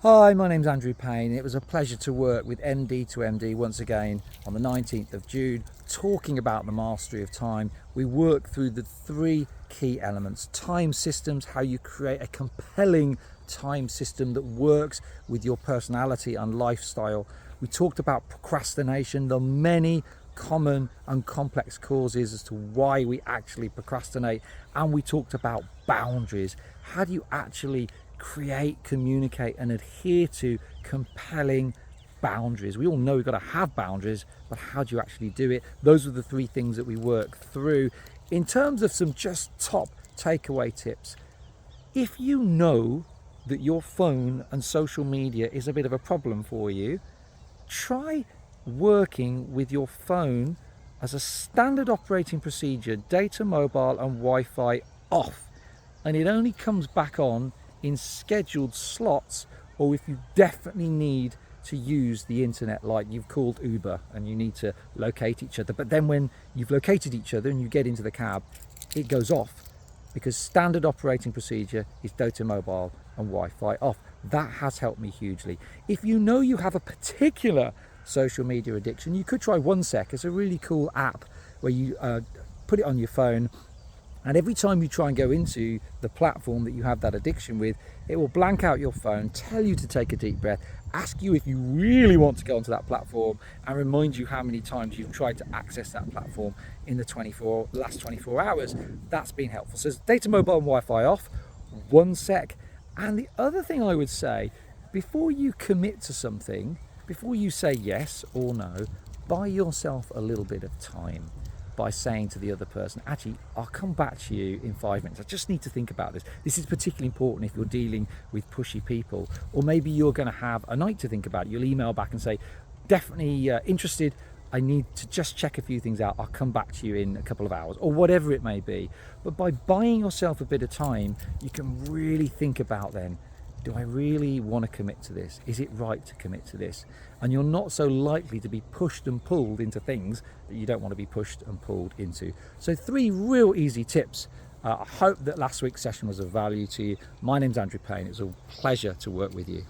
Hi, my name's Andrew Payne. It was a pleasure to work with MD2MD once again on the 19th of June, talking about the mastery of time. We worked through the three key elements: time systems, how you create a compelling time system that works with your personality and lifestyle. We talked about procrastination, the many common and complex causes as to why we actually procrastinate, and we talked about boundaries. How do you actually create, communicate and adhere to compelling boundaries? We all know we've got to have boundaries, but how do you actually do it? Those are the three things that we work through. In terms of some just top takeaway tips, if you know that your phone and social media is a bit of a problem for you, try working with your phone as a standard operating procedure, data, mobile and Wi-Fi off, and it only comes back on in scheduled slots, or if you definitely need to use the internet, like you've called Uber and you need to locate each other, but then when you've located each other and you get into the cab, it goes off, because standard operating procedure is data, mobile and Wi-Fi off. That has helped me hugely. If you know you have a particular social media addiction, you could try OneSec. It's a really cool app where you put it on your phone, and every time you try and go into the platform that you have that addiction with, it will blank out your phone, tell you to take a deep breath, ask you if you really want to go onto that platform, and remind you how many times you've tried to access that platform in the last 24 hours. That's been helpful. So it's data, mobile and Wi-Fi off, OneSec. And the other thing I would say, before you commit to something, before you say yes or no, buy yourself a little bit of time by saying to the other person, actually, I'll come back to you in 5 minutes. I just need to think about this. This is particularly important if you're dealing with pushy people, or maybe you're going to have a night to think about it. You'll email back and say, definitely interested. I need to just check a few things out. I'll come back to you in a couple of hours, or whatever it may be. But by buying yourself a bit of time, you can really think about then, do I really want to commit to this? Is it right to commit to this? And you're not so likely to be pushed and pulled into things that you don't want to be pushed and pulled into. So 3 real easy tips. I hope that last week's session was of value to you. My name's Andrew Payne. It was a pleasure to work with you.